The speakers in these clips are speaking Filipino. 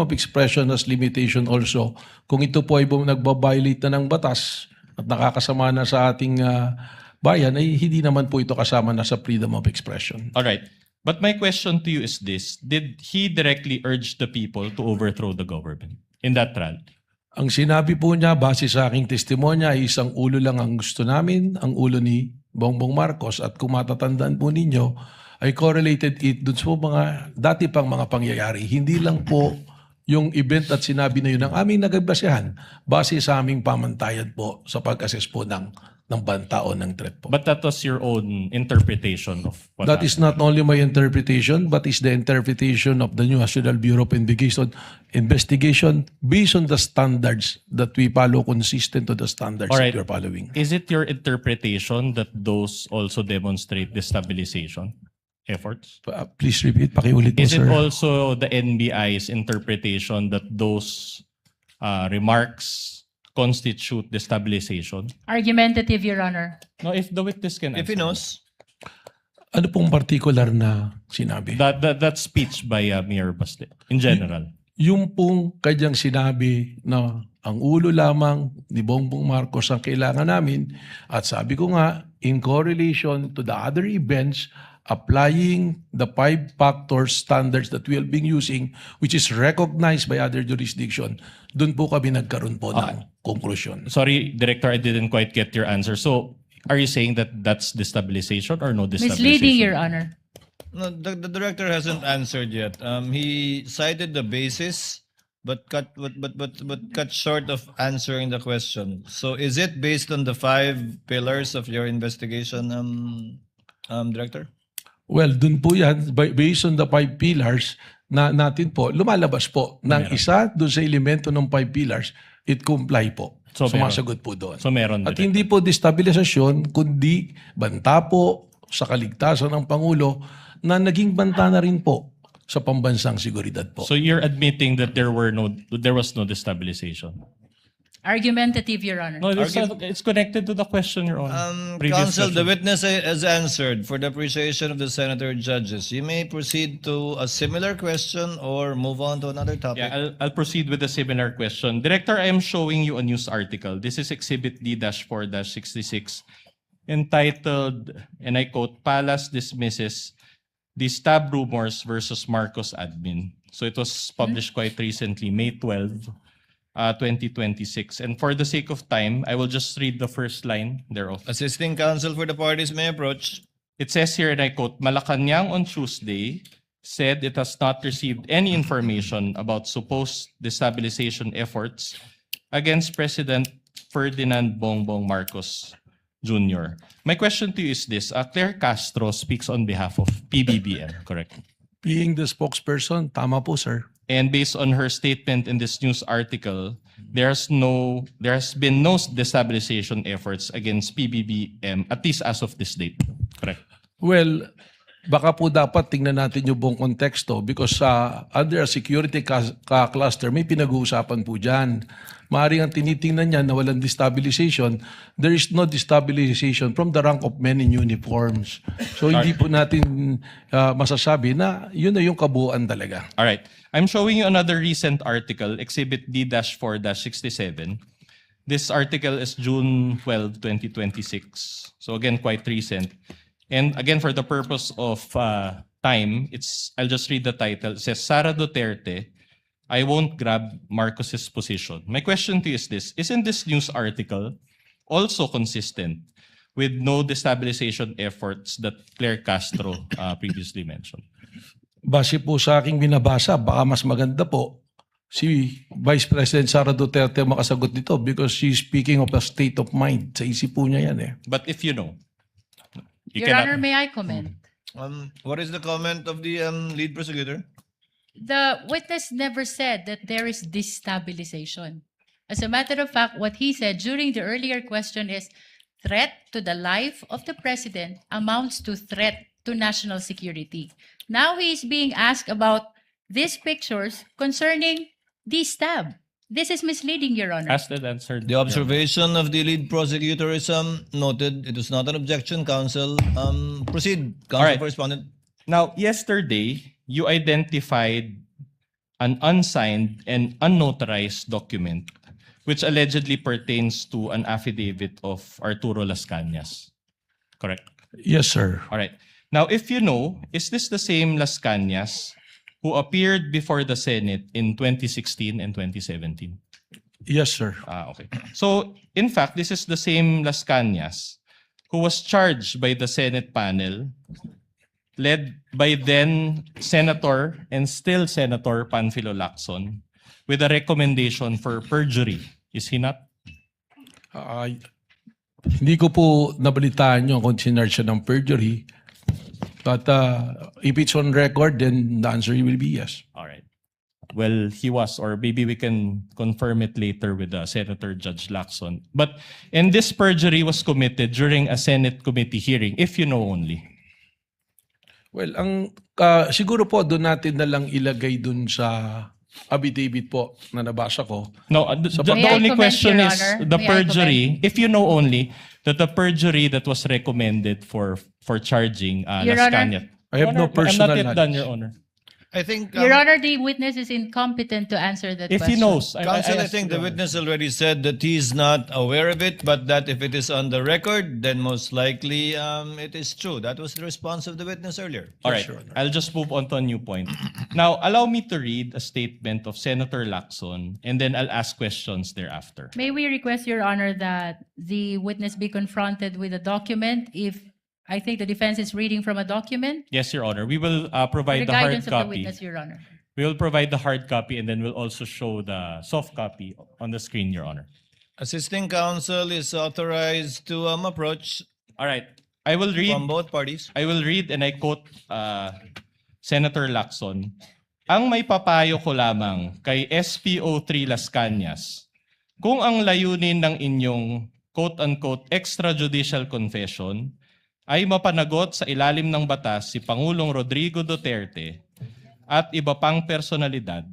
of expression has limitation also. Kung ito po ay nagbabiolate na ng batas at nakakasama na sa ating bayan, ay hindi naman po ito kasama na sa freedom of expression. All right. But my question to you is this. Did he directly urge the people to overthrow the government in that rally? Ang sinabi po niya, base sa aking testimonya, ay isang ulo lang ang gusto namin, ang ulo ni Bongbong Marcos. At kung matatandaan po ninyo, ay correlated it dun sa mga dati pang mga pangyayari. Hindi lang po yung event at sinabi na yun ang aming nagbasehan base sa aming pamantayan po sa pag-assess po ng banta o ng threat po. But that was your own interpretation of what That is happened. not only my interpretation, but is the interpretation of the new National Bureau of Investigation based on the standards that we follow, consistent to the standards All that right. we are following. Is it your interpretation that those also demonstrate destabilization efforts? Please repeat, pakiulit mo, Is it sir. also the NBI's interpretation that those remarks constitute destabilization? Argumentative, Your Honor. No, if the witness can If he answer. knows, Ano pong particular na sinabi? That speech by Mayor Baste in general. Yung pong kanyang sinabi na ang ulo lamang ni Bongbong Marcos ang kailangan namin, at sabi ko nga, in correlation to the other events, applying the 5-factor standards that we have been using, which is recognized by other jurisdiction, doon po kami nagkaroon po ng konklusyon. Sorry, Director, I didn't quite get your answer. So, are you saying that that's destabilization or no destabilization? Misleading, Your Honor. no, the director hasn't answered yet. He cited the basis, but cut short of answering the question. So, is it based on the 5 pillars of your investigation, Director? Well, dun po yan, based on the 5 pillars na natin po, lumalabas po ng isa dun sa elemento ng 5 pillars, it comply po. So, Sumasagot po doon. So, meron At din. hindi po destabilisasyon, kundi banta po sa kaligtasan ng Pangulo na naging banta na rin po sa pambansang seguridad po. So, you're admitting that there was no destabilization? Argumentative, Your Honor. No, it's connected to the question, Your Honor. Previous Counsel, the question. witness has answered for the appreciation of the senator judges. You may proceed to a similar question or move on to another topic. Yeah, I'll proceed with a similar question. Director, I am showing you a news article. This is Exhibit D-4-66 entitled, and I quote, Palace dismisses the stab rumors versus Marcos admin. So it was published quite recently, May 12, 2026. And for the sake of time, I will just read the first line thereof. Assisting counsel for the parties may approach. It says here, and I quote, Malacanang on Tuesday said it has not received any information about supposed destabilization efforts against President Ferdinand Bongbong Marcos Jr. My question to you is this. Claire Castro speaks on behalf of PBBM, correct? Being the spokesperson, tama po, sir. And based on her statement in this news article, there has been no destabilization efforts against PBBM, at least as of this date. Correct? Well, baka po dapat tingnan natin yung buong konteksto because under a security cluster, may pinag-uusapan po dyan. Maaaring ang tinitingnan niya na walang destabilization, there is no destabilization from the rank of men in uniforms. So hindi po natin masasabi na yun na yung kabuuan talaga. All right. I'm showing you another recent article, Exhibit D-4-67. This article is June 12, 2026. So again, quite recent. And again, for the purpose of time, I'll just read the title. It says, Sara Duterte, I won't grab Marcos's position. My question to you is this. Isn't this news article also consistent with no destabilization efforts that Claire Castro previously mentioned? Base po sa aking binabasa, baka mas maganda po si Vice President Sara Duterte makasagot dito because she's speaking of a state of mind. Sa isip po niya yan eh. But if you know, you Your cannot- Honor, may I comment? What is the comment of the lead prosecutor? The witness never said that there is destabilization. As a matter of fact, what he said during the earlier question is threat to the life of the president amounts to threat to national security. Now he is being asked about these pictures concerning the stab. This is misleading, Your Honor. asked and answered. The observation of the lead prosecutor is noted. It was not an objection, counsel. Proceed, counsel Alright. for respondent. Now, yesterday, you identified an unsigned and unnotarized document which allegedly pertains to an affidavit of Arturo Las Cañas. Correct? Yes, sir. All right. Now, if you know, is this the same Las Cañas who appeared before the Senate in 2016 and 2017? Yes, sir. Okay. So, in fact, this is the same Las Cañas who was charged by the Senate panel led by then Senator and still Senator Panfilo Lacson with a recommendation for perjury. Is he not? Hindi ko po nabalitaan nyo kung sinarge siya ng perjury. But if it's on record, then the answer will be yes. All right. Well, he was, or maybe we can confirm it later with Senator Judge Lacson. And this perjury was committed during a Senate committee hearing, if you know only. Well, siguro po doon natin na lang ilagay doon sa affidavit po na nabasa ko. No, the May I only comment, question Your is Honor? the May I perjury, if you know only, that the perjury that was recommended for charging Your Las Honor? Cañas. I have no I'm personal not yet done, knowledge. Your Honor. I think Your Honor, the witness is incompetent to answer that If question. he knows, Counsel, I asked think the Your Honor. witness already said that he's not aware of it, but that if it is on the record, then most likely it is true. That was the response of the witness earlier. All right, I'll just move on to a new point. Now, allow me to read a statement of Senator Lacson, and then I'll ask questions thereafter. May we request, Your Honor, that the witness be confronted with a document if I think the defense is reading from a document? Yes, Your Honor. We will The provide the hard guidance of the copy. witness, Your Honor. We will provide the hard copy, and then we'll also show the soft copy on the screen, Your Honor. Assisting counsel is authorized to approach All right. I will read. from both parties. I will read and I quote Senator Lacson. Ang may papayo ko lamang kay SPO3 Las Cañas, kung ang layunin ng inyong quote-unquote extrajudicial confession ay mapanagot sa ilalim ng batas si Pangulong Rodrigo Duterte at iba pang personalidad,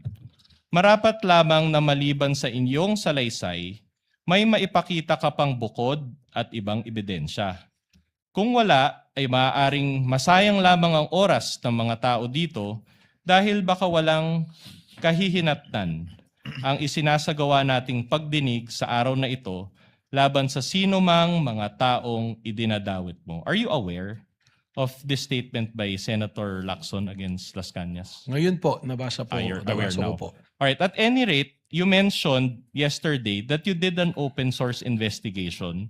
marapat lamang na maliban sa inyong salaysay, may maipakita ka pang bukod at ibang ebidensya. Kung wala, ay maaaring masayang lamang ang oras ng mga tao dito dahil baka walang kahihinatnan ang isinasagawa nating pagdinig sa araw na ito laban sa sino mang mga taong idinadawit mo. Are you aware of this statement by Senator Lacson against Las Cañas? Ngayon po, nabasa po. You're aware nabasa now. ko po. All right. At any rate, you mentioned yesterday that you did an open source investigation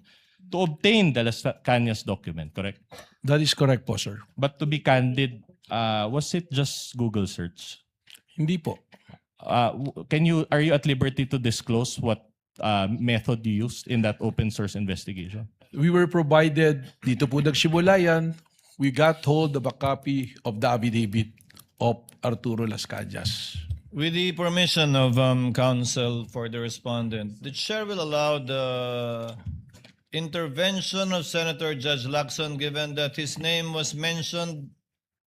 to obtain the Las Cañas document, correct? That is correct po, sir. But to be candid, was it just Google search? Hindi po. Are you at liberty to disclose what method you used in that open source investigation? We were provided, dito po nagsimula yan, we got hold of a copy of the affidavit of Arturo Las Cañas. With the permission of counsel for the respondent, the chair will allow the intervention of Senator Judge Lacson given that his name was mentioned,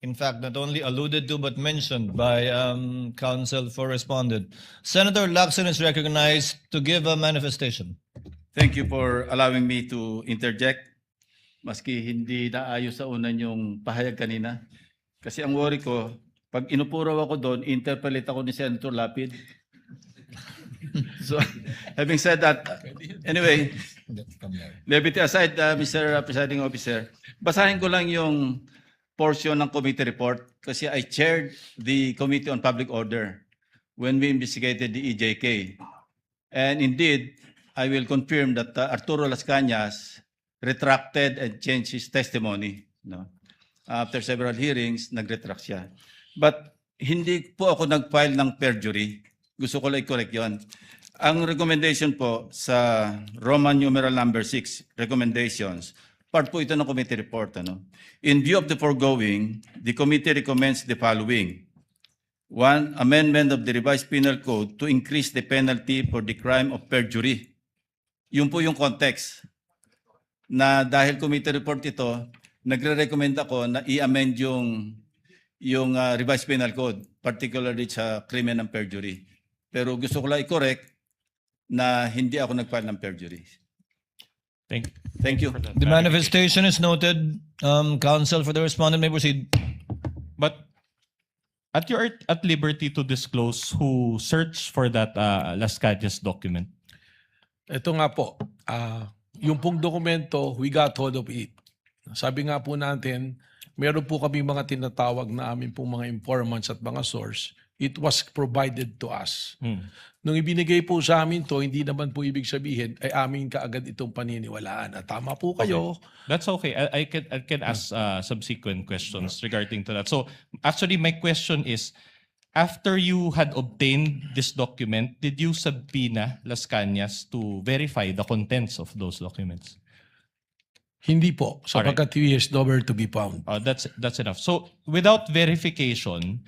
in fact, not only alluded to but mentioned by counsel for respondent. Senator Lacson is recognized to give a manifestation. Thank you for allowing me to interject. Maski hindi naayos sa una yung pahayag kanina. Kasi ang worry ko, pag inupuraw ako doon, interpolate ako ni Senator Lapid. So, having said that, anyway, levity aside, Mr. Presiding Officer, basahin ko lang yung portion ng committee report kasi I chaired the Committee on Public Order when we investigated the EJK. And indeed, I will confirm that Arturo Las Cañas retracted and changed his testimony. No? After several hearings, nag-retract siya. But hindi po ako nag-file ng perjury. Gusto ko lang i-correct yun. Ang recommendation po sa Roman numeral number 6, recommendations, part po ito ng committee report. Ano? In view of the foregoing, the committee recommends the following. 1, amendment of the revised penal code to increase the penalty for the crime of perjury. Yun po yung context na dahil committee report ito, nagre-recommend ako na i-amend yung revised penal code, particularly sa krimen ng perjury. Pero gusto ko lang i-correct na hindi ako nag-file ng perjury. Thank you. for that The clarification. manifestation is noted. Counsel for the respondent may proceed. But At you're at liberty to disclose who searched for that Las Cañas document. Ito nga po, yung pong dokumento, we got hold of it. Sabi nga po natin, meron po kami mga tinatawag na amin pong mga informants at mga source. It was provided to us. Nung ibinigay po sa amin to, hindi naman po ibig sabihin ay amin kaagad itong paniniwalaan. At tama po kayo. That's okay. I can ask subsequent questions regarding to that. So actually, my question is, after you had obtained this document, did you subpoena Las Cañas to verify the contents of those documents? Hindi po, sapagkat he is nowhere to be found. That's enough. So without verification,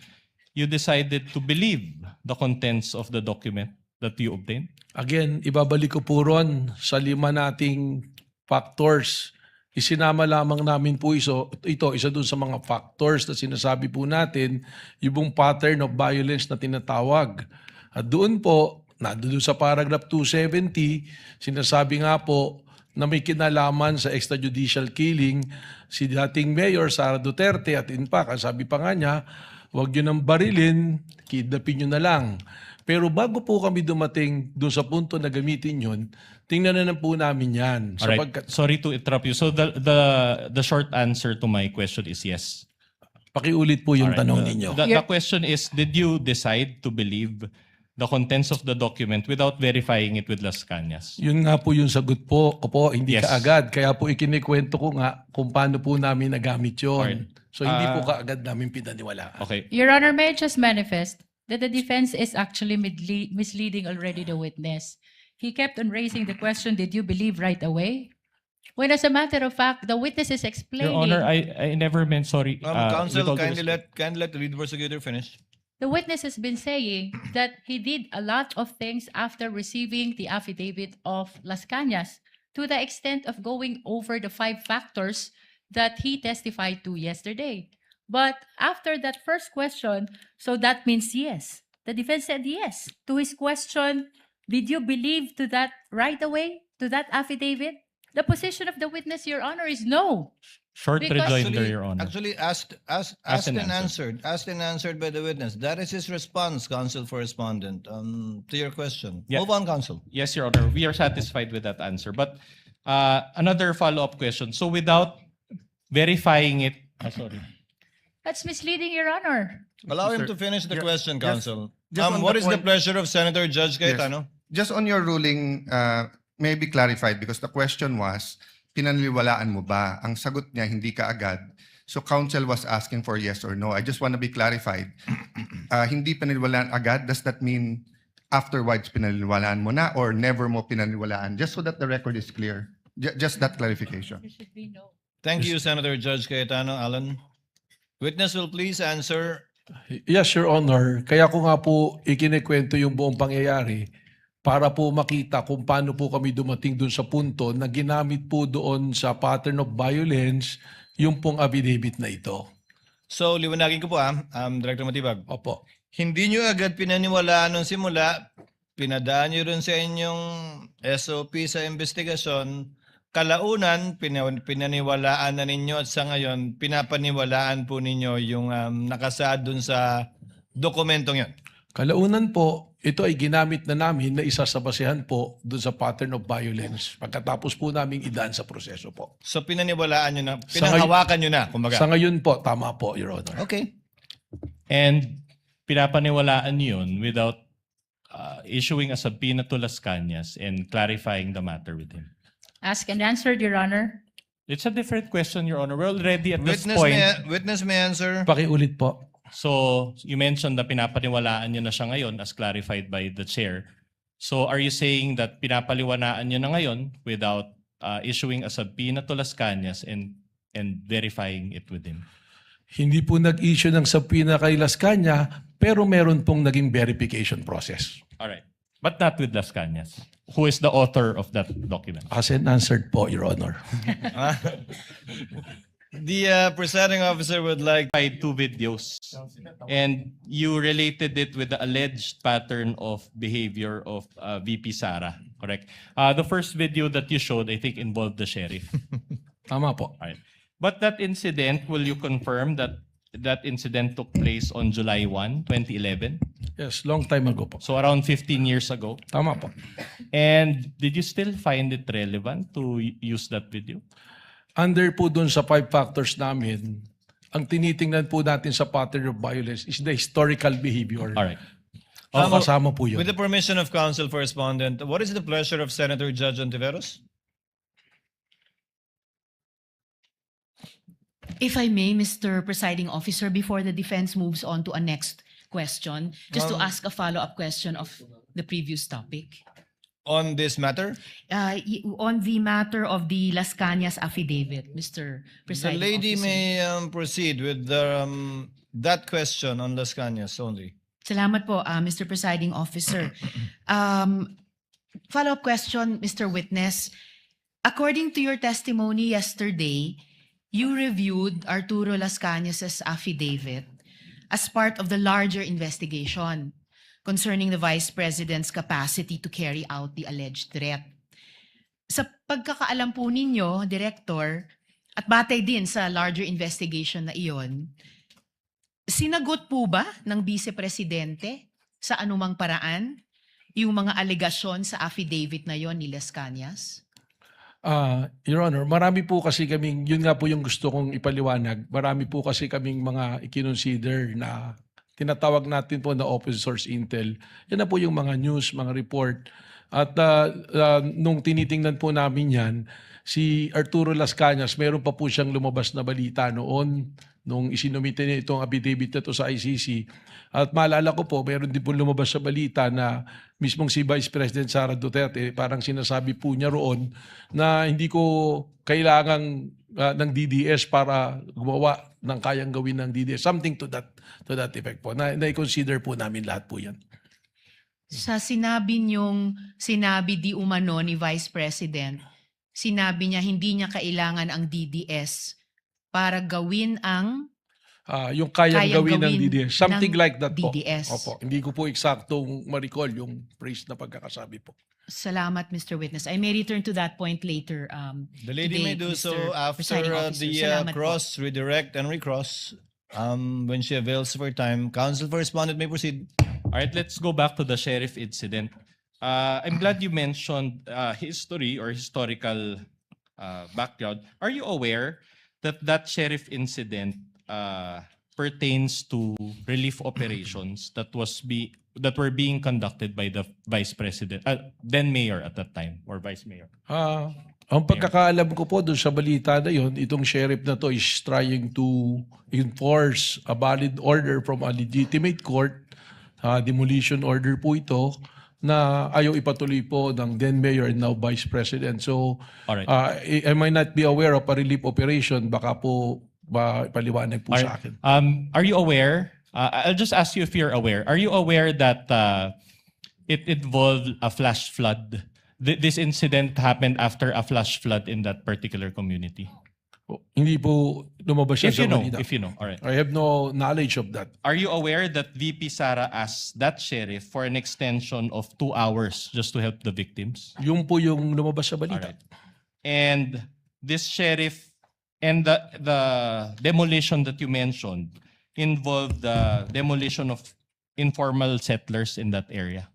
you decided to believe the contents of the document that you obtained? Again, ibabalik ko po ron sa 5 nating factors. Isinama lamang namin po ito, isa dun sa mga factors na sinasabi po natin, yung pattern of violence na tinatawag. At doon po, doon sa paragraph 270, sinasabi nga po na may kinalaman sa extrajudicial killing si dating Mayor Sara Duterte at in fact, ang sabi pa nga niya, huwag nyo nang barilin, kidnapin nyo na lang. Pero bago po kami dumating doon sa punto na gamitin yun, tingnan na po namin yan. Alright. Sorry to interrupt you. So the short answer to my question is yes. Pakiulit po yung Alright. tanong ninyo. The question is, did you decide to believe the contents of the document without verifying it with Las Cañas? Yun nga po yung sagot po. Opo, hindi Yes. kaagad. Kaya po ikinikwento ko nga kung paano po namin nagamit yun. Alright. So hindi po kaagad namin pinaniwalaan. Okay. Your Honor, may I just manifest that the defense is actually misleading already the witness. He kept on raising the question, did you believe right away? When as a matter of fact, the witness is explaining. Your Honor, I never meant sorry. Counsel, with all due kindly let the lead prosecutor finish. The witness has been saying that he did a lot of things after receiving the affidavit of Las Cañas, to the extent of going over the 5 factors that he testified to yesterday. But after that first question, so that means yes. The defense said yes. To his question, did you believe to that right away, to that affidavit? The position of the witness, Your Honor, is no. Short Because- rejoinder, Your Honor. Actually asked and and answered. Asked and answered by the witness. That is his response, counsel for respondent, to your question. Yeah. Move on, counsel. Yes, Your Honor. We are satisfied with that answer. But another follow-up question. So without verifying it, sorry. That's misleading, Your Honor. Allow him Sir, to finish the ju- question, just- counsel. just on What the is the point- pleasure of Senator Judge Cayetano? Just on your ruling, may be clarified because the question was, pinaniniwalaan mo ba? Ang sagot niya, hindi ka agad. So counsel was asking for yes or no. I just want to be clarified. Hindi pinaniniwalaan agad, does that mean afterwards pinaniniwalaan mo na or never mo pinaniniwalaan? Just so that the record is clear. Just that clarification. There should be no. Thank you, Senator Judge Cayetano. Alan. Witness will please answer. Yes, Your Honor. Kaya ko nga po ikinikwento yung buong pangyayari para po makita kung paano po kami dumating doon sa punto na ginamit po doon sa pattern of violence yung pong affidavit na ito. So, liwanagin ko po Director Matibag. Opo. Hindi nyo agad pinaniwalaan nung simula, pinadaan nyo rin sa inyong SOP sa investigasyon, kalaunan, pinaniwalaan na ninyo at sa ngayon, pinapaniwalaan po ninyo yung nakasaad dun sa dokumentong yun. Kalaunan po, ito ay ginamit na namin na isa sa basehan po doon sa pattern of violence pagkatapos po namin idaan sa proseso po. So, pinaniwalaan nyo na, Sa ngay- pinanghawakan nyo na, kumbaga. Sa ngayon po, tama po, Your Honor. Okay. And pinapaniwalaan yun without issuing a subpoena to Las Cañas and clarifying the matter with him. Asked and answered, Your Honor. It's a different question, Your Honor. We're already at this Witness point. witness may answer. Pakiulit po. So, you mentioned na pinapaniwalaan nyo na siya ngayon as clarified by the chair. So, are you saying that pinapaliwanaan nyo na ngayon without issuing a subpoena to Las Cañas and verifying it with him? Hindi po nag-issue ng subpoena kay Las Cañas, pero meron pong naging verification process. All right. But not with Las Cañas, who is the author of that document. As and answered po, Your Honor. The presiding officer would like. By 2 videos. And you related it with the alleged pattern of behavior of VP Sara, correct? The first video that you showed, I think, involved the sheriff. Tama po. Right. But that incident, will you confirm that that incident took place on July 1, 2011. Yes, long time ago po. So around 15 years ago. Tama po. And did you still find it relevant to use that video? Under po dun sa 5 factors namin, ang tinitingnan po natin sa pattern of violence is the historical behavior. All right. Kasama po yun. With the permission of counsel for respondent, what is the pleasure of Senator Judge Ontiveros? If I may, Mr. Presiding Officer, before the defense moves on to a next question, just to ask a follow-up question of the previous topic. On this matter, On the matter of the Las Cañas affidavit, Mr. the Presiding lady Officer. may proceed with that question on Las Cañas only. Salamat po, Mr. Presiding Officer. Follow-up question, Mr. Witness. According to your testimony yesterday, you reviewed Arturo Las Cañas' affidavit as part of the larger investigation concerning the Vice President's capacity to carry out the alleged threat. Sa pagkakaalam po ninyo, Director, at batay din sa larger investigation na iyon, sinagot po ba ng Vice Presidente sa anumang paraan yung mga alegasyon sa affidavit na yon ni Las Cañas? Your Honor, marami po kasi kaming, yun nga po yung gusto kong ipaliwanag, marami po kasi kaming mga ikinonsider na tinatawag natin po na open source intel. Yan na po yung mga news, mga report. At nung tinitingnan po namin yan, si Arturo Las Cañas, meron pa po siyang lumabas na balita noon nung isinumite niya itong affidavit na to sa ICC. At maalala ko po, meron din po lumabas sa balita na mismong si Vice President Sara Duterte, parang sinasabi po niya roon na hindi ko kailangan ng DDS para gumawa ng kayang gawin ng DDS. Something to that effect po. Na-consider po namin lahat po yan. Sa sinabi di umano ni Vice President, sinabi niya hindi niya kailangan ang DDS para gawin ang Yung kayang gawin ng DDS. Something ng like that po. DDS. Opo. Hindi ko po eksaktong ma-recall yung phrase na pagkakasabi po. Salamat, Mr. Witness. I may return to that point later. The lady today, may do Mr. so after Presiding Officer. the Salamat po. cross, redirect, and recross. When she avails of her time, counsel for respondent may proceed. All right, let's go back to the sheriff incident. I'm glad you mentioned history or historical background. Are you aware that that sheriff incident pertains to relief operations that were being conducted by the vice president, then mayor at that time, or vice mayor? Ang pagkakaalam ko po doon sa balita na yun, itong sheriff na to is trying to enforce a valid order from a legitimate court, demolition order po ito, na ayaw ipatuloy po ng then mayor and now vice president. So, Alright. I might not be aware of a relief operation, baka po paliwanag po sa akin. Are you aware? I'll just ask you if you're aware. Are you aware that it involved a flash flood? This incident happened after a flash flood in that particular community. Hindi po lumabas siya If you sa know, balita. if you know. All right. I have no knowledge of that. Are you aware that VP Sara asked that sheriff for an extension of 2 hours just to help the victims? Yung po yung lumabas sa All balita. right. And this sheriff and the demolition that you mentioned involved the demolition of informal settlers in that area.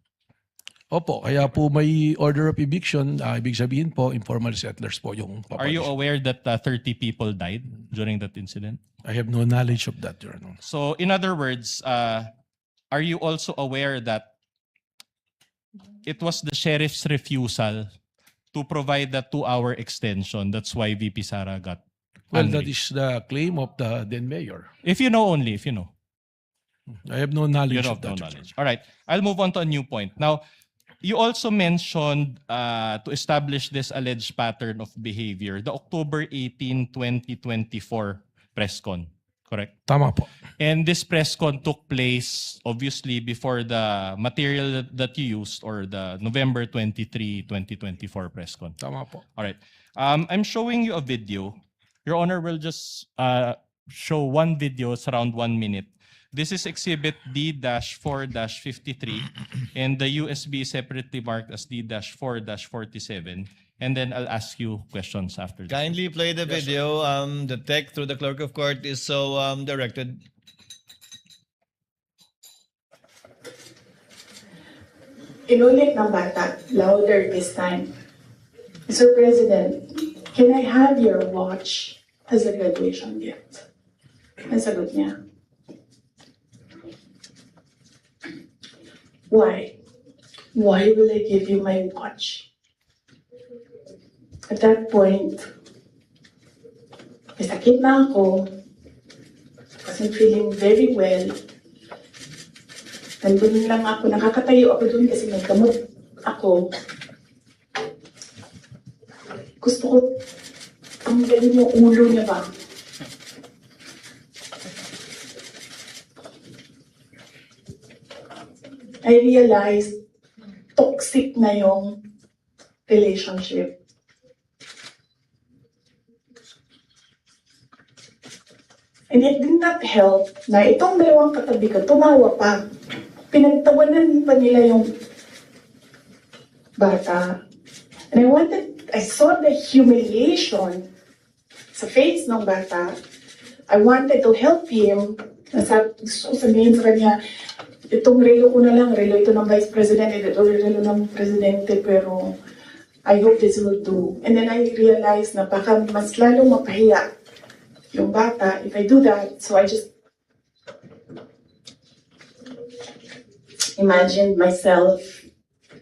Opo, kaya po may order of eviction. Ibig sabihin po, informal settlers po yung Are you papalish. aware that 30 people died during that incident? I have no knowledge of that, Your Honor. So in other words, are you also aware that it was the sheriff's refusal to provide the 2-hour extension? That's why VP Sara got Well, angry. that is the claim of the then mayor. If you know only, if you know. I have no You knowledge have of no that. Your knowledge. All right. I'll move on to a new point. Now, you also mentioned to establish this alleged pattern of behavior, the October 18, 2024 press con, correct? Tama po. And this press con took place obviously before the material that you used or the November 23, 2024 press con. Tama po. All right. I'm showing you a video. Your Honor will just show one video. It's around 1 minute. This is Exhibit D-4-53, and the USB is separately marked as D-4-47. And then I'll ask you questions after this. Kindly play the video. The tech through the clerk of court is so directed. Inulit ng bata, louder this time. Mr. President, can I have your watch as a graduation gift? Nasagot niya. Why? Why will I give you my watch? At that point, may sakit na ako. Wasn't feeling very well. Nandun lang ako, nakakatayo ako dun kasi may gamot ako. Gusto ko tanggalin yung ulo niya ba? I realized toxic na yung relationship. And it did not help na itong dalawang katabi ko, tumawa pa. Pinagtawanan pa nila yung bata. And I saw the humiliation sa face ng bata. I wanted to help him. Gusto ko sabihin sa kanya, itong relo ko na lang, relo ito ng Vice President, ito relo ng Presidente, pero I hope this will do. And then I realized na baka mas lalong mapahiya yung bata if I do that. So I just imagined myself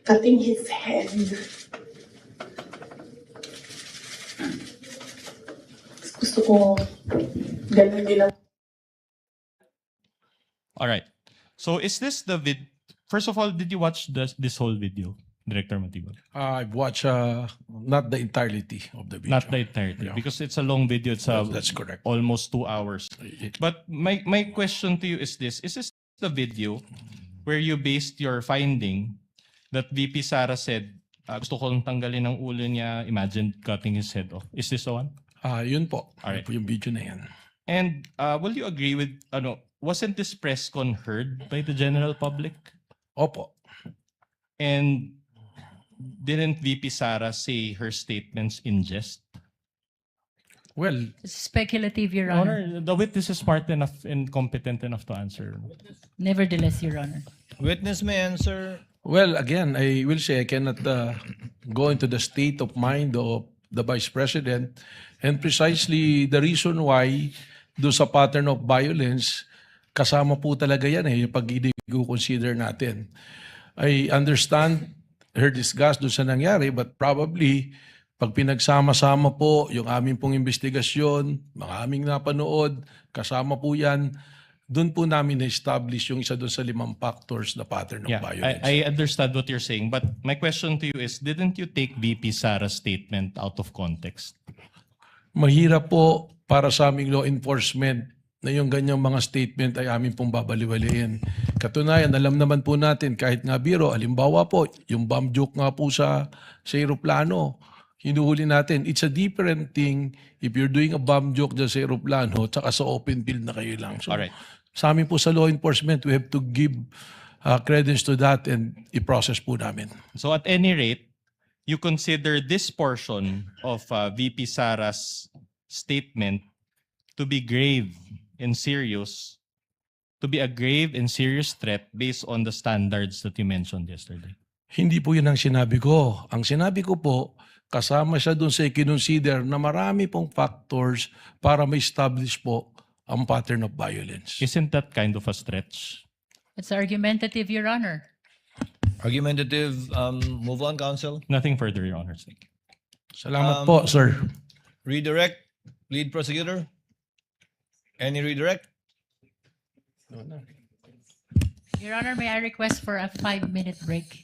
cutting his head. Gusto ko ganun din ang All right. So is this the First of all, did you watch this whole video, Director Matibag? I've watched not the entirety of the video. Not the entirety, Yeah. because it's a long video. It's That's correct. almost 2 hours. But my question to you is this the video where you based your finding that VP Sara said, gusto kong tanggalin ang ulo niya, imagine cutting his head off. Is this the one? Yun po. Alright. Yun po yung video na yan. And will you agree with, wasn't this press con heard by the general public? Opo. And didn't VP Sara say her statements in jest? Well, It's speculative, Your Honor. Honor, the witness is smart enough and competent enough to answer. Nevertheless, Your Honor. Witness may answer. well, again, I will say I cannot go into the state of mind of the Vice President, and precisely the reason why do sa pattern of violence, kasama po talaga yan yung pag i-consider natin. I understand her disgust doon sa nangyari, but probably pag pinagsama-sama po yung aming pong investigasyon, mga aming napanood, kasama po yan, doon po namin na-establish yung isa doon sa 5 factors na pattern of Yeah, violence. I understand what you're saying, but my question to you is, didn't you take VP Sara's statement out of context? Mahirap po para sa aming law enforcement na yung ganyang mga statement ay amin pong babaliwalain. Katunayan, alam naman po natin kahit nga biro, halimbawa po, yung bomb joke nga po sa aeroplano, hinuhuli natin. It's a different thing if you're doing a bomb joke dyan sa aeroplano tsaka sa open field na kayo lang. So, Alright. sa amin po sa law enforcement, we have to give credence to that and i-process po namin. So at any rate, you consider this portion of VP Sara's statement to be grave and serious, to be a grave and serious threat based on the standards that you mentioned yesterday. Hindi po yun ang sinabi ko. Ang sinabi ko po, kasama siya doon sa i-consider na marami pong factors para ma-establish po ang pattern of violence. Isn't that kind of a stretch? It's argumentative, Your Honor. Argumentative. Move on, counsel. Nothing further, Your Honor. Thank you. Salamat po, sir. Redirect. Lead prosecutor. Any redirect? Your Honor, may I request for a 5-minute break?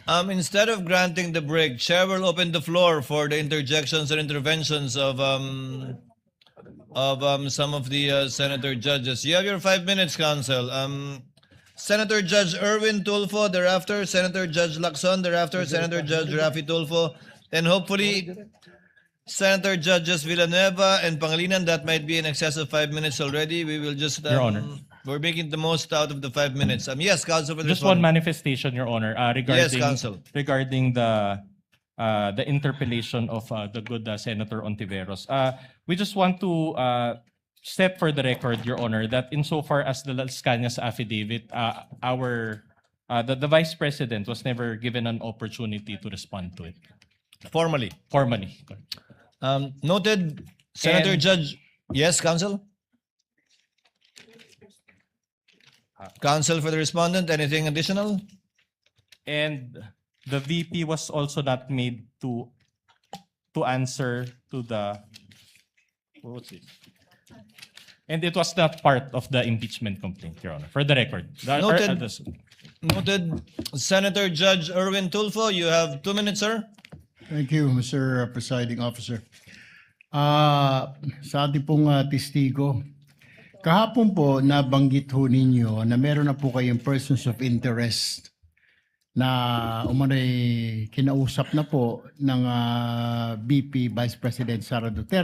Instead of granting the break, Chair will open the floor for the interjections and interventions of some of the senator judges. You have your 5 minutes, counsel. Senator Judge Erwin Tulfo, thereafter Senator Judge Lacson, thereafter Senator Judge Rafi Tulfo, and hopefully Senator Judges Villanueva and Pangilinan, that might be in excess of 5 minutes already. We will just, Your Honor. we're making the most out of the 5 minutes. Yes, Council for the Just one respondent. manifestation, Your Honor, Yes, Counsel. regarding the interpellation of the good Senator Ontiveros. We just want to set for the record, Your Honor, that insofar as the Las Cañas affidavit, the Vice President was never given an opportunity to respond to it Formally. formally. Noted, Senator And- Judge. Yes, Counsel? Counsel for the respondent, anything additional? And the VP was also not made to answer to the what's it? And it was not part of the impeachment complaint, Your Honor. For the record. Noted. Noted. Senator Judge Erwin Tulfo, you have 2 minutes, sir. Thank you, Mr. Presiding Officer. Sa ating pong testigo, kahapon po nabanggit ho ninyo na meron na po kayong persons of interest na umanay kinausap na po ng VP Vice President Sara Duterte